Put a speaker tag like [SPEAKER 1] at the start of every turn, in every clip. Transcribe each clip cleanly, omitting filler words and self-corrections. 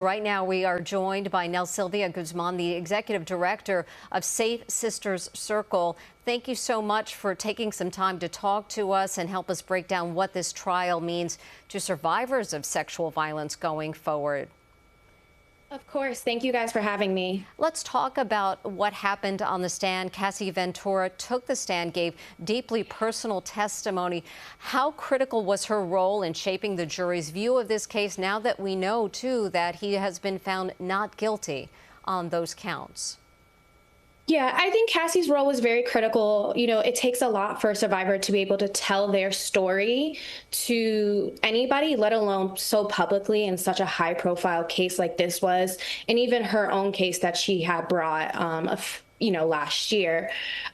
[SPEAKER 1] Right now, we are joined by Nel-Sylvia Guzman, the executive director of Safe Sisters Circle. Thank you so much for taking some time to talk to us and help us break down what this trial means to survivors of sexual violence going forward.
[SPEAKER 2] Of course. Thank you guys for having me.
[SPEAKER 1] Let's talk about what happened on the stand. Cassie Ventura took the stand, gave deeply personal testimony. How critical was her role in shaping the jury's view of this case now that we know, too, that he has been found not guilty on those counts?
[SPEAKER 2] Yeah, I think Cassie's role was very critical. It takes a lot for a survivor to be able to tell their story to anybody, let alone so publicly in such a high profile case like this was, and even her own case that she had brought last year.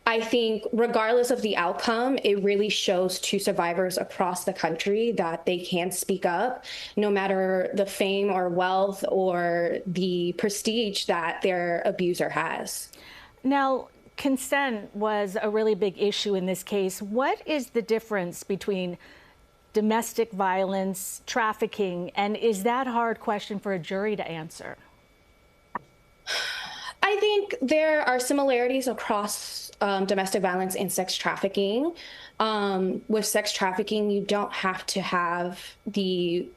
[SPEAKER 2] I think regardless of the outcome, it really shows to survivors across the country that they can speak up, no matter the fame or wealth or the prestige that their abuser has.
[SPEAKER 3] Now, consent was a really big issue in this case. What is the difference between domestic violence, trafficking, and is that a hard question for a jury to answer?
[SPEAKER 2] I think there are similarities across domestic violence and sex trafficking. With sex trafficking, you don't have to have the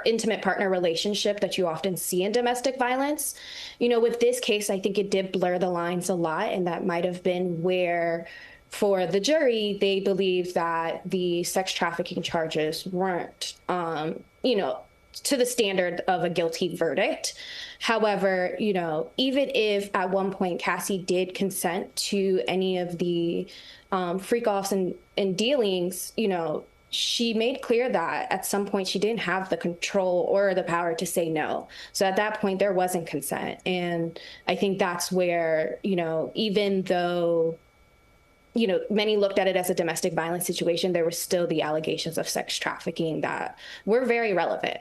[SPEAKER 2] intimate partner relationship that you often see in domestic violence. With this case, I think it did blur the lines a lot, and that might have been where, for the jury, they believed that the sex trafficking charges weren't, to the standard of a guilty verdict. However, even if at one point Cassie did consent to any of the freak-offs and dealings, she made clear that at some point she didn't have the control or the power to say no. So at that point, there wasn't consent. And I think that's where, even though, many looked at it as a domestic violence situation, there were still the allegations of sex trafficking that were very relevant.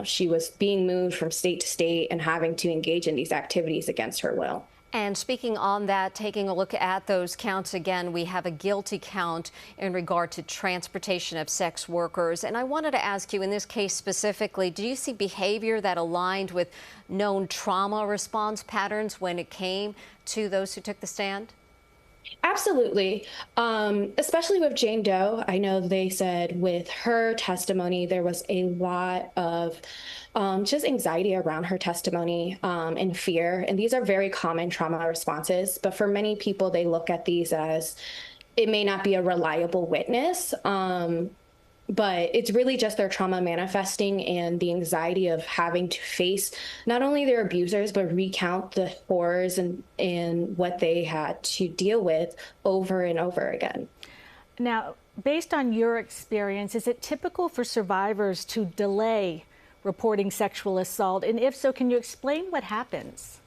[SPEAKER 2] She was being moved from state to state and having to engage in these activities against her will.
[SPEAKER 1] And speaking on that, taking a look at those counts again, we have a guilty count in regard to transportation of sex workers. And I wanted to ask you, in this case specifically, do you see behavior that aligned with known trauma response patterns when it came to those who took the stand?
[SPEAKER 2] Absolutely. Especially with Jane Doe. I know they said with her testimony, there was a lot of just anxiety around her testimony and fear. And these are very common trauma responses. But for many people, they look at these as it may not be a reliable witness. But it's really just their trauma manifesting and the anxiety of having to face not only their abusers, but recount the horrors and what they had to deal with over and over again.
[SPEAKER 3] Now, based on your experience, is it typical for survivors to delay reporting sexual assault? And if so, can you explain what happens?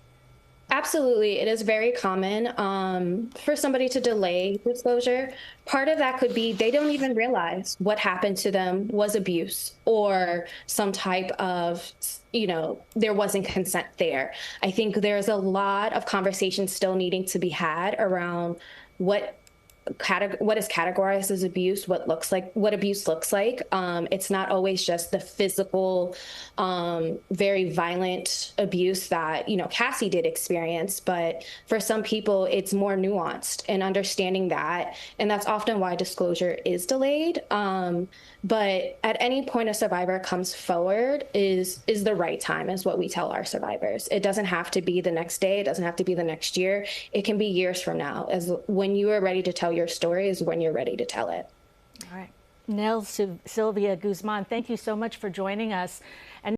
[SPEAKER 2] Absolutely. It is very common for somebody to delay disclosure. Part of that could be they don't even realize what happened to them was abuse or some type of, there wasn't consent there. I think there's a lot of conversations still needing to be had around what is categorized as abuse, what abuse looks like. It's not always just the physical, very violent abuse that, Cassie did experience, but for some people it's more nuanced and understanding that. And that's often why disclosure is delayed. But at any point a survivor comes forward is the right time, is what we tell our survivors. It doesn't have to be the next day. It doesn't have to be the next year. It can be years from now. As when you are ready to tell your story is when you're ready to tell it.
[SPEAKER 3] All right. Nel-Sylvia Guzman, thank you so much for joining us. And